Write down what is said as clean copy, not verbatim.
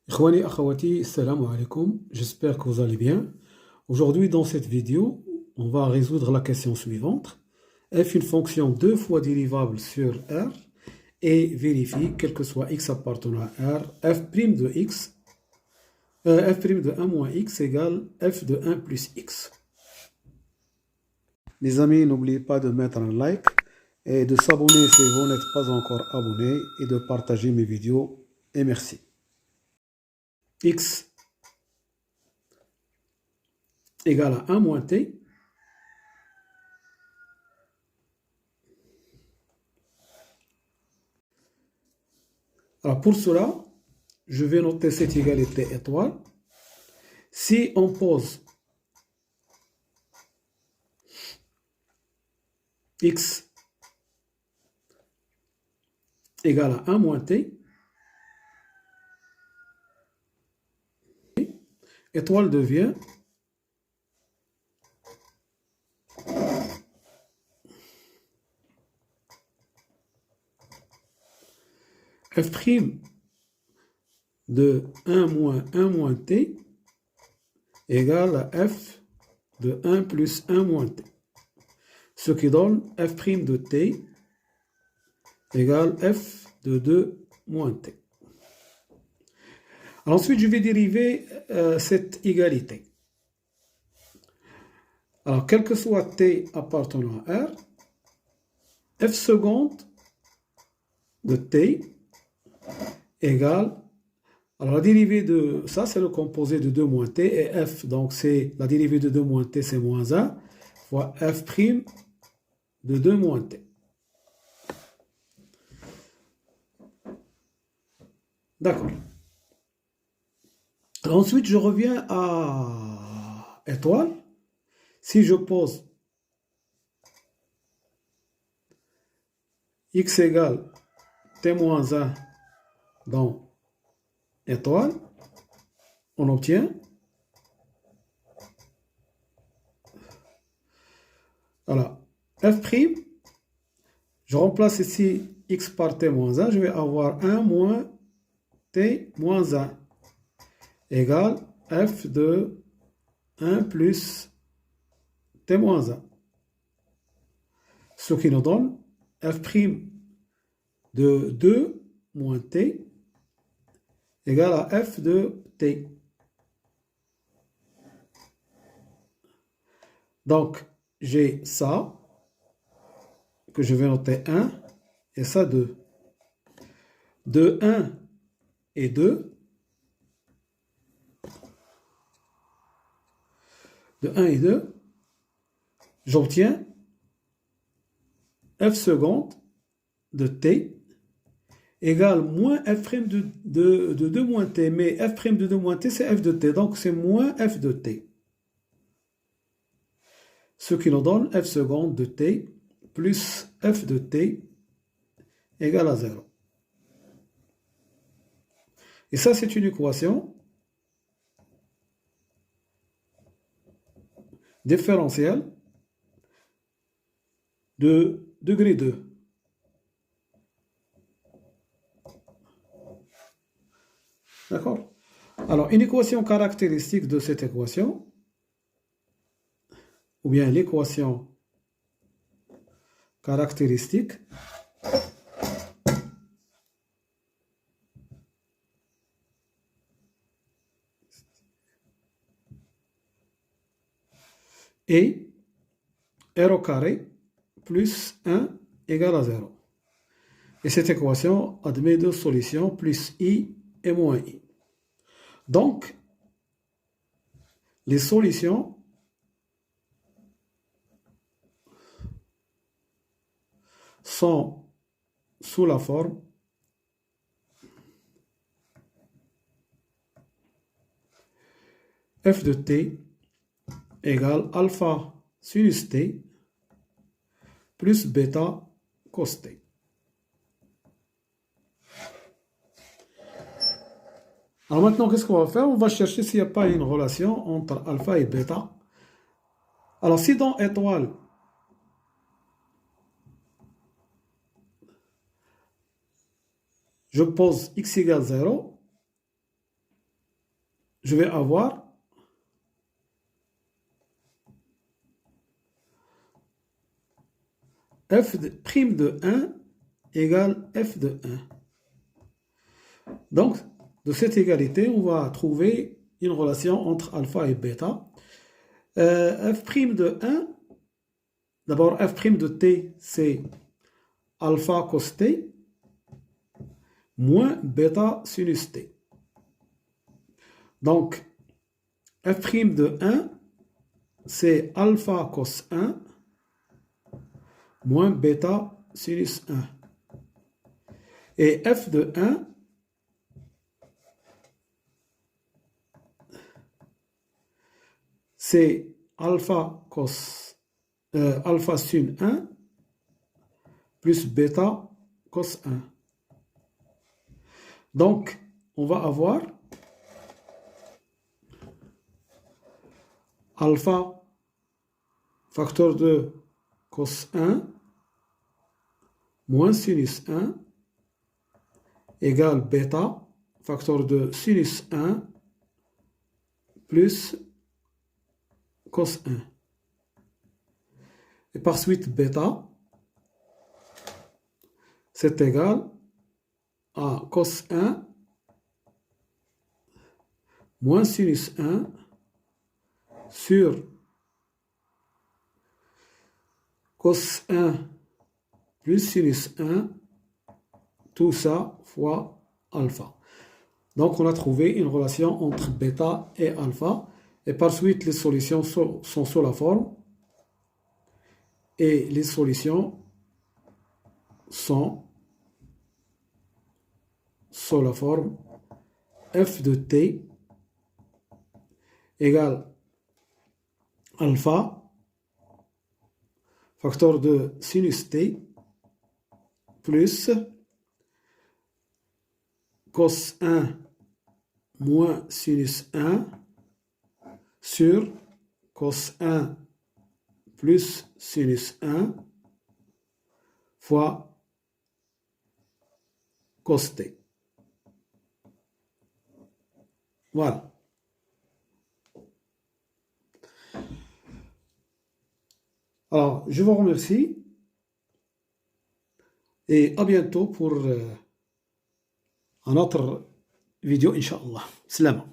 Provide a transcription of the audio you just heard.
Ikhwani, akhawati, salam alaikum. J'espère que vous allez bien. Aujourd'hui, dans cette vidéo, on va résoudre la question suivante. F une fonction deux fois dérivable sur R et vérifie, quel que soit x appartenant à R, f' de x, f' de 1 moins x égale f de 1 plus x. Les amis, n'oubliez pas de mettre un like et de s'abonner si vous n'êtes pas encore abonné et de partager mes vidéos. Et merci. X égale à 1 moins t. Alors pour cela, je vais noter cette égalité étoile. Si on pose x égale à 1 moins t, étoile devient f' de 1 moins t égale à f de 1 plus 1 moins t. Ce qui donne f' de t égale f de 2 moins t. Alors ensuite, je vais dériver cette égalité. Alors, quel que soit t appartenant à R, f seconde de t égale, alors la dérivée de ça, c'est le composé de 2 moins t, et f, donc c'est la dérivée de 2 moins t, c'est moins 1, fois f' de 2 moins t. D'accord. Ensuite, je reviens à étoile. Si je pose x égale t moins 1 dans étoile, on obtient, voilà, f', je remplace ici x par t moins 1, je vais avoir 1 moins t moins 1 égale f de 1 plus t moins 1. Ce qui nous donne f' de 2 moins t égale à f de t. Donc, j'ai ça, que je vais noter 1, et ça 2. De 1 et 2, de 1 et 2, j'obtiens f seconde de t égale moins f' de 2 moins t. Mais f' de 2 moins t, c'est f de t. Donc, c'est moins f de t. Ce qui nous donne f seconde de t plus f de t égale à 0. Et ça, c'est une équation différentielle de degré 2. D'accord? Alors, une équation caractéristique de cette équation, ou bien l'équation caractéristique, est r au carré plus 1 égale à 0. Et cette équation admet deux solutions, plus i et moins i. Donc, les solutions sont sous la forme f de t égale alpha sinus t plus bêta cos t. Alors maintenant, qu'est-ce qu'on va faire? On va chercher s'il n'y a pas une relation entre alpha et bêta. Alors si dans étoile, je pose x égale 0, je vais avoir f de prime de 1 égale f de 1. Donc, de cette égalité, on va trouver une relation entre alpha et bêta. F' de 1, d'abord f' de t, c'est alpha cos t moins bêta sinus t. Donc, f' de 1, c'est alpha cos 1 moins bêta sinus 1. Et f de 1, c'est alpha sin 1 plus bêta cos 1. Donc, on va avoir alpha facteur de cos 1 moins sinus 1 égale bêta facteur de sinus 1 plus cos 1. Et par suite, bêta, c'est égal à cos 1 moins sinus 1 sur cos 1 plus sinus 1, tout ça fois alpha. Donc, on a trouvé une relation entre bêta et alpha. Et par suite, les solutions sont sous la forme. Et les solutions sont sous la forme f de t égale alpha facteur de sinus t plus cos 1 moins sinus 1 sur cos 1 plus sinus 1 fois cos t. Voilà. Alors, je vous remercie et à bientôt pour un autre vidéo, Inch'Allah. Salam.